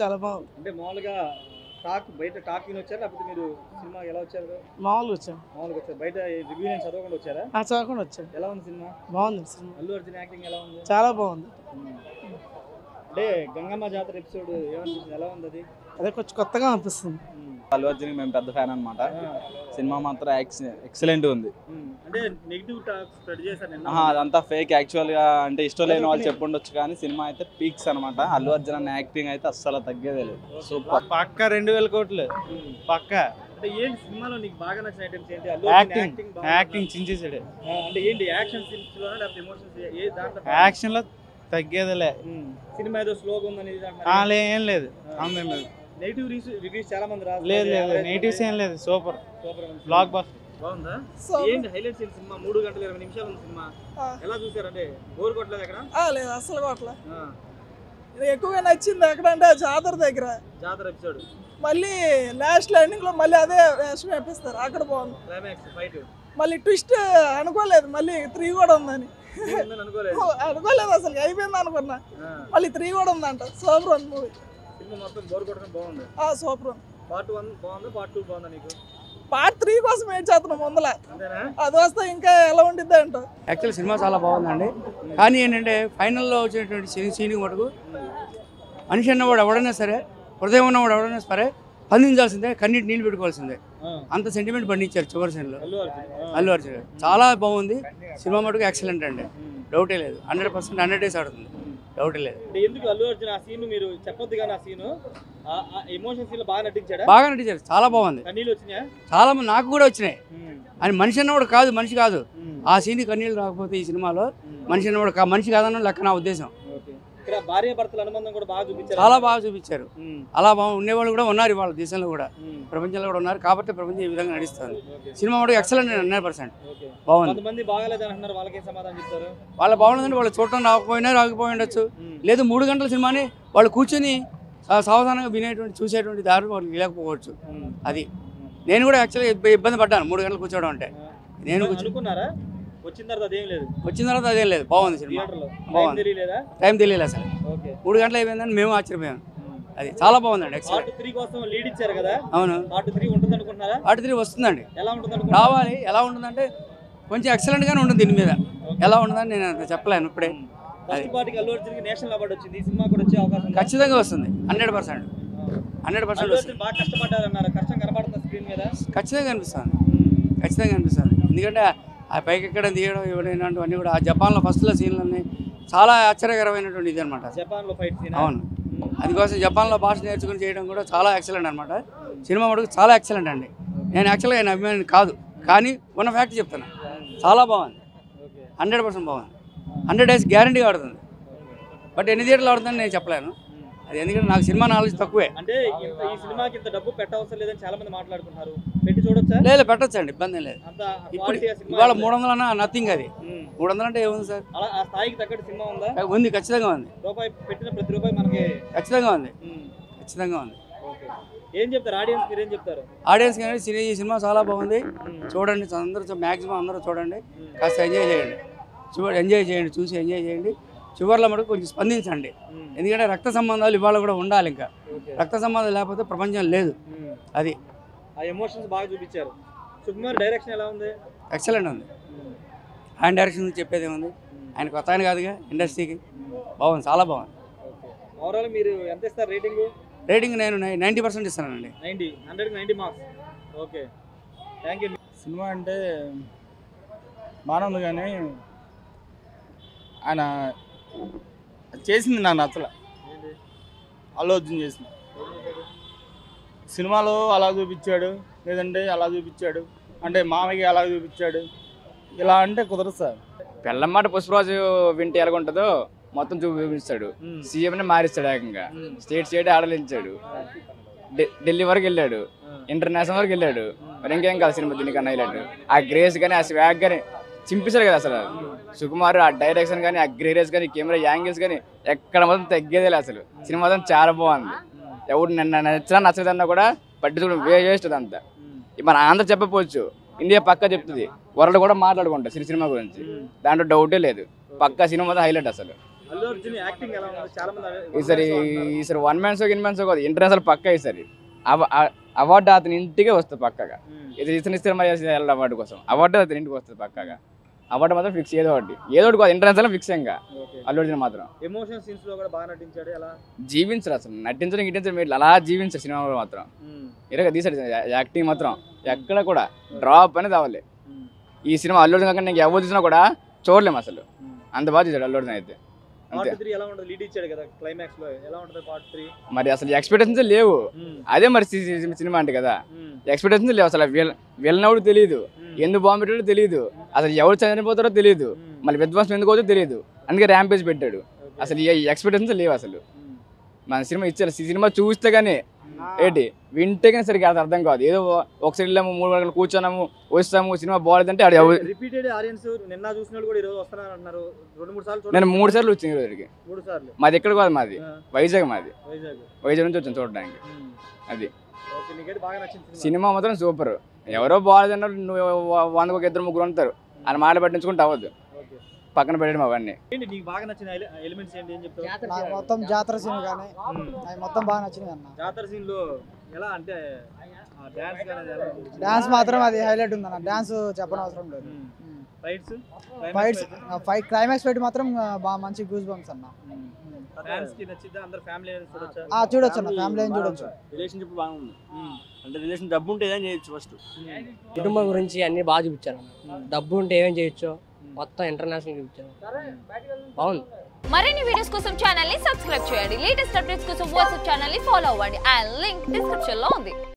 చాలా బాగుంది. అంటే మామూలుగా బయట టాక్ విని వచ్చారా లేకపోతే మీరు సినిమా ఎలా వచ్చారు? మామూలుగా వచ్చాం. మామూలుగా వచ్చారు. బయట రివ్యూ నేను చదవకుండా వచ్చారా? చదవకుండా వచ్చాం. ఎలా ఉంది సినిమా? బాగుంది సినిమా. అల్లు అర్జున్ యాక్టింగ్ ఎలా ఉంది? చాలా బాగుంది. అంటే గంగమ్మ జాతర ఎపిసోడ్ ఏమనిపిస్తుంది? ఎలా ఉంది అది? అదే కొంచెం కొత్తగా అనిపిస్తుంది. అల్లు అర్జున్ మేము పెద్ద ఫ్యాన్ అనమాట. సినిమా మాత్రం ఎక్సలెంట్ ఉంది. అంటే నెగిటివ్ టాక్ స్ప్రెడ్ చేశారు నిన్న. అదంతా ఫేక్ యాక్చువల్ గా. అంటే ఇష్టం లేని వాళ్ళు చెప్పుండొచ్చు కానీ సినిమా అయితే పీక్స్ అనమాట. అల్లు అర్జున్ అన్న యాక్టింగ్ అయితే అస్సలు తగ్గేదే లేదు. సూపర్. పక్క 2000 కోట్లు పక్క. అంటే ఏంటి సినిమాలో నీకు బాగా నచ్చిన ఐటమ్స్ ఏంటి? యాక్టింగ్ చించేసాడు. అంటే ఏంటి యాక్షన్ సీన్స్ లోనా లేకపోతే ఎమోషన్స్ ఏ దాంట్లో? యాక్షన్ లో తగ్గేదిలే. సినిమా ఏదో స్లోగా ఉందని ఏం లేదు. నెగిటివ్ రివ్యూస్ చాలా మంది రాస్తారు. లేదు నెగిటివ్స్ ఏం లేదు. Super block buster. బాగుందా? ఏంటి హైలైట్స్ ఏంటి సినిమా? 3 గంటల 20 నిమిషాలు ఉంది సినిమా. ఎలా చూసారంటే బోర్ కొట్టలేదు ఎక్కడ? లేదు అసలు కొట్టలే. ఎక్కువగా నచ్చింది ఎక్కడంటే జాతర దగ్గర. జాతర ఎపిసోడ్ మళ్ళీ లాస్ట్ ఎండింగ్ లో మళ్ళీ అదే వేషం వేపిస్తారు. అక్కడ బాగుంది. క్లైమాక్స్ ఫైట్ మళ్ళీ ట్విస్ట్ అనుకోలేదు. మళ్ళీ 3 కూడా ఉందని అనుకోలేదు. అసలు అయిపోయింది అనుకున్నా. మళ్ళీ 3 కూడా ఉందంట. సూపర్ ఉంది మూవీ. సినిమా మొత్తం బోర్ కొట్టడం బాగుంది. సూపర్ ఉంది. పార్ట్ 1 బాగుందా? పార్ట్ 2 బాగుందా నీకు? పార్ట్ 3 కోసం వెయిట్ చేస్తున్నాం ముందల. అంతేనా? అది వస్తే ఇంకా ఎలా ఉండిద్ది అంట. యాక్చువల్ సినిమా చాలా బాగుందండి. కానీ ఏంటంటే ఫైనల్లో వచ్చినటువంటి సీన్ మటుకు మనిషి అన్నవాడు ఎవడైనా సరే, హృదయం ఉన్నవాడు ఎవడైనా సరే స్పందించాల్సిందే, కన్నీటి నీళ్ళు పెట్టుకోవాల్సిందే. అంత సెంటిమెంట్ పండించారు చివరి సీన్లో అల్లు అర్జున్. చాలా బాగుంది సినిమా మటుకు. ఎక్సలెంట్ అండి, డౌటే లేదు. 100% 100 days ఆడుతుంది, డౌటే లేదు. ఎందుకు అల్లు అర్జున్ ఆ సీన్ మీరు చెప్పొద్దు కానీ ఆ సీన్ ఎమోషన్ సీన్ బాగా నటించాడా? బాగా నటించారు, చాలా బాగుంది. కన్నీళ్ళు వచ్చినాయా? చాలా మంది నాకు కూడా వచ్చినాయి. అని మనిషి అన్నవాడు కాదు, మనిషి కాదు. ఆ సీన్ కన్నీళ్ళు రాకపోతే ఈ సినిమాలో మనిషి అన్నవాడు మనిషి కాదన్న లెక్క నా ఉద్దేశం. ఇక్కడ భార్య భర్తల అనుబంధం కూడా బాగా చూపించారు. చాలా బాగా చూపించారు. అలా బాగా ఉండేవాళ్ళు కూడా ఉన్నారు ఇవాళ దేశంలో కూడా, ప్రపంచంలో కూడా ఉన్నారు. కాబట్టి ప్రపంచం ఈ విధంగా నడుస్తుంది. సినిమా కూడా ఎక్సలెంట్ 100% బాగుంది. కొంతమంది బాగాలేదు అంటున్నారు, వాళ్ళకి సమాధానం చెప్తారు? వాళ్ళ బాగుందండి. వాళ్ళు చూడటం రాకపోయి ఉండొచ్చు. లేదు 3 గంటల సినిమాని వాళ్ళు కూర్చొని సావధానంగా వినేటువంటి చూసేటువంటి దారి వాళ్ళకి లేకపోవచ్చు. అది నేను కూడా యాక్చువల్గా ఇబ్బంది పడ్డాను 3 గంటలు కూర్చోవడం అంటే. నేను అనుకున్నారా? వచ్చిన తర్వాత అదేం లేదు. బాగుంది సినిమా, బాగుంది. టైం తెలియలేదు అసలు. 3 గంటలు అయిపోయిందని మేము ఆశ్చర్యపోయాము. అది చాలా బాగుందండి. పార్ట్ 3 కోసం లీడ్ ఇచ్చారు కదా? అవును. పార్ట్ 3 ఉంటుంది అనుకుంటున్నారా? పార్ట్ 3 వస్తుందండి. ఎలా ఉంటుంది? రావాలి. ఎలా ఉంటుందంటే కొంచెం ఎక్సలెంట్ గానే ఉంటుంది. దీని మీద ఎలా ఉంటుందని నేను అంత చెప్పలేను ఇప్పుడే. ఫస్ట్ పార్టీకి అల్లు అర్జున్కి నేషనల్ అవార్డు వచ్చింది. ఈ సినిమా కూడా వచ్చే అవకాశం ఖచ్చితంగా వస్తుంది. 100% బాగా కష్టపడ్డారన్నారు. కష్టం కనబడుతుంది స్క్రీన్ మీద. ఖచ్చితంగా అనిపిస్తుంది. ఎందుకంటే ఆ పైకి ఎక్కడ తీయడం ఇవన్నీ కూడా ఆ జపాన్లో ఫస్ట్లో సీన్లన్నీ చాలా ఆశ్చర్యకరమైనటువంటి ఇది అనమాట. జపాన్లో ఫైట్ సీన్. అవును, అందుకోసం జపాన్లో భాష నేర్చుకుని చేయడం కూడా చాలా ఎక్సలెంట్ అనమాట. సినిమా మటుకు చాలా ఎక్సలెంట్ అండి. నేను యాక్చువల్గా ఆయన అభిమాని కాదు, కానీ ఉన్న ఫ్యాక్ట్ చెప్తాను. చాలా బాగుంది, 100% బాగుంది. 100 days గ్యారంటీగా ఆడుతుంది. బట్ ఎన్ని థియేటర్లు ఆడుతుందని నేను చెప్పలేను. అది ఎందుకంటే నాకు సినిమా నాలెడ్జ్ తక్కువే. అంటే ఈ సినిమాకి ఇంత డబ్బు పెట్టవసరం లేదని చాలా మంది మాట్లాడుకుంటున్నారు. పెట్టి చూడొచ్చా? లేదు, పెట్టొచ్చండి, ఇబ్బంది లేదు. ఇప్పుడు ఇవాళ 300 అన్న నథింగ్. అది 300 అంటే ఏముంది సార్? ఆ స్థాయికి తగ్గట్టు సినిమా ఉందా? ఉంది, ఖచ్చితంగా ఉంది. రూపాయి పెట్టిన ప్రతి రూపాయి మనకి ఖచ్చితంగా ఉంది. ఏం చెప్తారు ఆడియన్స్? మీరు ఏం చెప్తారు ఆడియన్స్? కానీ ఈ సినిమా చాలా బాగుంది, చూడండి. అందరూ మ్యాక్సిమం అందరూ చూడండి, కాస్త ఎంజాయ్ చేయండి, చూసి ఎంజాయ్ చేయండి. చివరిలో మటుకు కొంచెం స్పందించండి. ఎందుకంటే రక్త సంబంధాలు ఇవాళ కూడా ఉండాలి. ఇంకా రక్త సంబంధాలు లేకపోతే ప్రపంచం లేదు. అది ఆ ఎమోషన్స్ బాగా చూపించారు. సుకుమార్ డైరెక్షన్ ఎలా ఉంది? ఎక్సలెంట్ ఉంది. ఆయన డైరెక్షన్ చెప్పేది ఏముంది? ఆయన కొత్త ఆయన కాదుగా ఇండస్ట్రీకి. బాగుంది, చాలా బాగుంది. ఓవరాల్ మీరు ఎంత ఇస్తారు రేటింగ్? నేను 90% ఇస్తానండి. 100కి 90 marks. Okay, thank you. Cinema అంటే బాగుంది, కానీ ఆయన చేసింది నాకు నచ్చలే. అల్లు అర్జున్ చేసింది సినిమాలో అలా చూపించాడు, లేదంటే అలా చూపించాడు, అంటే మామయ్యకి అలా చూపించాడు. ఇలా అంటే కుదరదు సార్. పెళ్ళమ్మాట పుష్పరాజు వింటే ఎలాగుంటుందో మొత్తం చూపిస్తాడు. సీఎంని మారిస్తాడు, ఏకంగా స్టేట్ ఆడలించాడు. ఢిల్లీ వరకు వెళ్ళాడు, ఇంటర్నేషనల్ వరకు వెళ్ళాడు. మరి ఇంకేం కాదు సినిమా దీనికన్నా వెళ్ళాడు. ఆ గ్రేస్ కానీ ఆ స్వాగ్ కానీ చింపేశాడు కదా అసలు. సుకుమార్ ఆ డైరెక్షన్ కానీ, ఆ గ్రేస్ కానీ, కెమెరా యాంగిల్స్ కానీ ఎక్కడ మొత్తం తగ్గేదే అసలు. సినిమా మొత్తం చాలా బాగుంది. ఎవరు నచ్చినా నచ్చలేదన్నా కూడా పట్టించుకోవడం వేస్ట్ అంతా. మన ఆంధ్ర చెప్పకపోవచ్చు, ఇండియా పక్కా చెప్తుంది. వరల్డ్ కూడా మాట్లాడుకుంటారు సినిమా గురించి, దాంట్లో డౌటే లేదు. పక్కా సినిమా మొత్తం హైలైట్ అసలు. అల్లు అర్జున్ యాక్టింగ్ ఎలా ఉంది? చాలా మంది ఈసారి 1 man show in man show కాదు, ఇంటర్నేషనల్ పక్కా ఈసారి అవార్డు అతని ఇంటికే వస్తుంది పక్కగా. ఇది ఇతను మరి వెళ్ళడం అవార్డు కోసం అవార్డు అతని ఇంటికి వస్తుంది పక్కగా. అవార్డు మాత్రం ఫిక్స్ ఏదో ఒకటి కాదు, ఇంటర్నేషనల్ ఫిక్స్ ఇంకా అల్లు అర్జున్ మాత్రం. ఎమోషన్ సీన్స్ లో కూడా బాగా నటించాడు. ఎలా జీవించరు అసలు, నటించడం మీరు అలా జీవించారు సినిమాలో మాత్రం. ఇరగా తీసాడు యాక్టింగ్ మాత్రం ఎక్కడ కూడా డ్రాప్ అనేది అవ్వాలి. ఈ సినిమా అల్లు అర్జున్ కాకుండా నీకు ఎవరు చూసినా కూడా చూడలేము అసలు, అంత బాగా చేశాడు అల్లు అర్జున్ అయితే. మరి అసలు ఎక్స్పెక్టేషన్స్ లేవు, అదే మరి సినిమా అంటే కదా. ఎక్స్పెక్టేషన్స్ లేవు అసలు, వెళ్ళినప్పుడు తెలియదు, ఎందుకు బాంబు పెట్టాడో తెలియదు, అసలు ఎవరు చనిపోతారో తెలియదు, మళ్ళీ విధ్వంసం ఎందుకు అవుతుందో తెలియదు, అందుకే ర్యాంపేజ్ పెట్టాడు. అసలు ఈ ఎక్స్పెక్టేషన్స్ లేవు అసలు. మన సినిమా ఇచ్చారు, సినిమా చూస్తే కానీ ఏంటి వింటే కానీ సరిగ్గా అర్థం కాదు. ఏదో ఒకసారి వెళ్ళాము 3 గంటలు కూర్చున్నాము వస్తాము సినిమా బాగాలేదంటే రిపీటెడ్ ఆడియన్స్ నిన్న చూసిన వాళ్ళు కూడా ఈరోజు వస్తున్నారు అంటున్నారు. 2-3 సార్లు నేను 3 సార్లు వచ్చింది ఈరోజుకి. 3 సార్లు మాది ఎక్కడ కాదు, మాది వైజాగ్. వైజాగ్ నుంచి వచ్చాను చూడడానికి. అది సినిమా మాత్రం సూపర్. ఎవరో బాగాలేదన్నారు, నువ్వు 100కి 2-3 ఉంటారు అని మాట పట్టించుకుంటే అవ్వద్దు, పక్కన పెట్టడం అవన్నీ. మొత్తం జాతర సీన్ కానీ మొత్తం బాగా నచ్చింది అన్న. జాతర సీన్ లో ఎలా అంటే డాన్స్ మాత్రం అది హైలైట్ ఉంది అన్న. డాన్స్ చెప్పనవసరం లేదు. ఫైట్ క్లైమాక్స్ ఫైట్ మాత్రం బాగా మంచి గూస్ బంప్స్ అన్న. చూడొచ్చు అన్న, ఫ్యామిలీ చూడొచ్చు. రిలేషన్షిప్ బాగుంది అంటే రిలేషన్ డబ్బు ఉంటే ఏదైనా చేయొచ్చు. ఫస్ట్ కుటుంబం గురించి అన్ని బాగా చూపించారు. డబ్బు ఉంటే ఏమేం చేయొచ్చు, మొత్తం ఇంటర్నేషనల్ చూపించారు, బాగుంది. మరిన్ని వీడియోస్ కోసం ఛానల్ ని సబ్స్క్రైబ్ చేయండి. లేటెస్ట్ అప్డేట్స్ కోసం వాట్సాప్ ఛానల్ ని ఫాలో అవ్వండి. ఆ లింక్ డిస్క్రిప్షన్ లో ఉంది.